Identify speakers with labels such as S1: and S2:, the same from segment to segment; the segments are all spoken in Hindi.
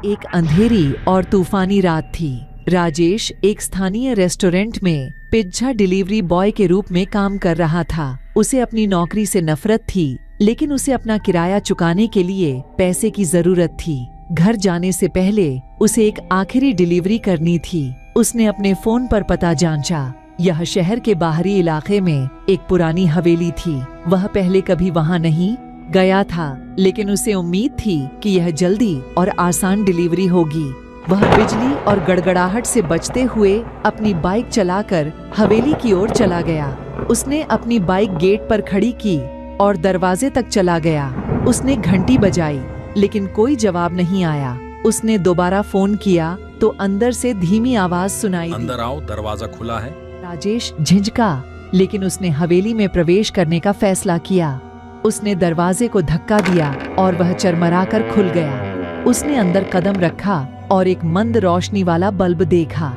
S1: एक अंधेरी और तूफानी रात थी। राजेश एक स्थानीय रेस्टोरेंट में पिज्जा डिलीवरी बॉय के रूप में काम कर रहा था। उसे अपनी नौकरी से नफरत थी, लेकिन उसे अपना किराया चुकाने के लिए पैसे की जरूरत थी। घर जाने से पहले उसे एक आखिरी डिलीवरी करनी थी। उसने अपने फोन पर पता जांचा। यह शहर के बाहरी इलाके में एक पुरानी हवेली थी। वह पहले कभी वहां नहीं गया था, लेकिन उसे उम्मीद थी कि यह जल्दी और आसान डिलीवरी होगी। वह बिजली और गड़गड़ाहट से बचते हुए अपनी बाइक चलाकर हवेली की ओर चला गया। उसने अपनी बाइक गेट पर खड़ी की और दरवाजे तक चला गया। उसने घंटी बजाई, लेकिन कोई जवाब नहीं आया। उसने दोबारा फोन किया तो अंदर से धीमी आवाज सुनाई दी।
S2: अंदर आओ, दरवाजा खुला है।
S1: राजेश झिझका, लेकिन उसने हवेली में प्रवेश करने का फैसला किया। उसने दरवाजे को धक्का दिया और वह चरमराकर खुल गया। उसने अंदर कदम रखा और एक मंद रोशनी वाला बल्ब देखा।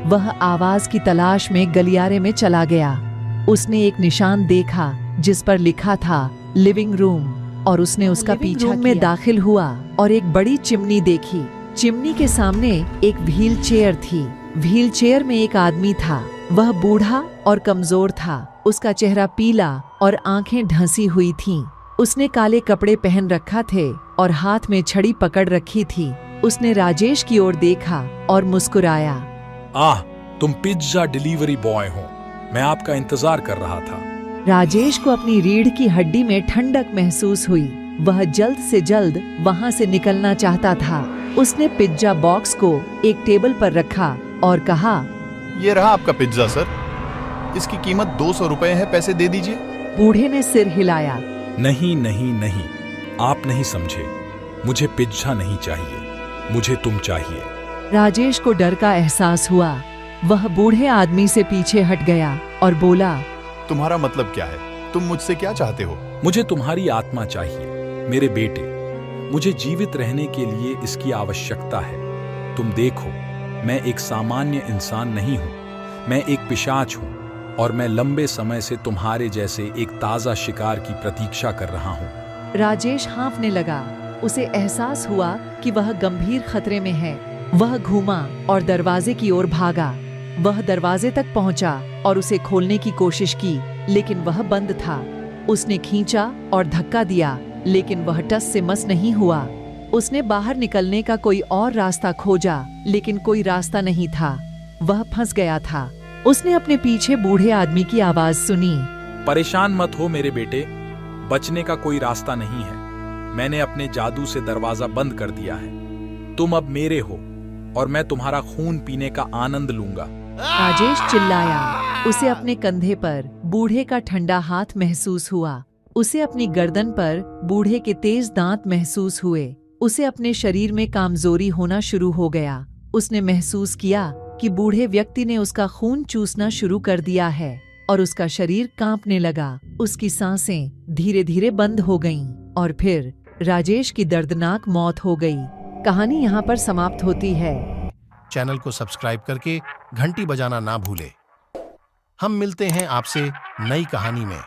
S1: वह आवाज की तलाश में गलियारे में चला गया। उसने एक निशान देखा जिस पर लिखा था लिविंग रूम, और उसने उसका पीछा किया। में दाखिल हुआ और एक बड़ी चिमनी देखी। चिमनी के सामने एक व्हील चेयर थी। व्हील चेयर में एक आदमी था। वह बूढ़ा और कमजोर था। उसका चेहरा पीला और आंखें ढंसी हुई थीं। उसने काले कपड़े पहन रखा थे और हाथ में छड़ी पकड़ रखी थी। उसने राजेश की ओर देखा और मुस्कुराया।
S2: आह, तुम पिज्जा डिलीवरी बॉय हो। मैं आपका इंतजार कर रहा था।
S1: राजेश को अपनी रीढ़ की हड्डी में ठंडक महसूस हुई। वह जल्द से जल्द वहां से निकलना चाहता था। उसने पिज्जा बॉक्स को एक टेबल पर रखा और कहा,
S3: ये रहा आपका पिज्जा सर। इसकी कीमत 200 रुपए है, पैसे दे दीजिए।
S1: बूढ़े ने सिर हिलाया।
S2: नहीं नहीं नहीं, आप नहीं समझे। मुझे पिज्जा नहीं चाहिए, मुझे तुम चाहिए।
S1: राजेश को डर का एहसास हुआ। वह बूढ़े आदमी से पीछे हट गया और बोला,
S3: तुम्हारा मतलब क्या है? तुम मुझसे क्या चाहते हो?
S2: मुझे तुम्हारी आत्मा चाहिए, मेरे बेटे। मुझे जीवित रहने के लिए इसकी आवश्यकता है। तुम देखो, मैं एक सामान्य इंसान नहीं हूँ। मैं एक पिशाच हूँ और मैं लंबे समय से तुम्हारे जैसे एक ताज़ा शिकार की प्रतीक्षा कर रहा हूँ।
S1: राजेश हाँफने लगा। उसे एहसास हुआ कि वह गंभीर खतरे में है। वह घूमा और दरवाजे की ओर भागा। वह दरवाजे तक पहुंचा और उसे खोलने की कोशिश की, लेकिन वह बंद था। उसने खींचा और धक्का दिया, लेकिन वह टस से मस नहीं हुआ। उसने बाहर निकलने का कोई और रास्ता खोजा, लेकिन कोई रास्ता नहीं था। वह फंस गया था। उसने अपने पीछे बूढ़े आदमी की आवाज सुनी।
S2: परेशान मत हो मेरे बेटे, बचने का कोई रास्ता नहीं है। मैंने अपने जादू से दरवाजा बंद कर दिया है। तुम अब मेरे हो और मैं तुम्हारा खून पीने का आनंद लूंगा।
S1: राजेश चिल्लाया। उसे अपने कंधे पर बूढ़े का ठंडा हाथ महसूस हुआ। उसे अपनी गर्दन पर बूढ़े के तेज दांत महसूस हुए। उसे अपने शरीर में कमजोरी होना शुरू हो गया। उसने महसूस किया कि बूढ़े व्यक्ति ने उसका खून चूसना शुरू कर दिया है और उसका शरीर कांपने लगा। उसकी सांसें धीरे धीरे बंद हो गईं और फिर राजेश की दर्दनाक मौत हो गई। कहानी यहाँ पर समाप्त होती है।
S4: चैनल को सब्सक्राइब करके घंटी बजाना ना भूले। हम मिलते हैं आपसे नई कहानी में।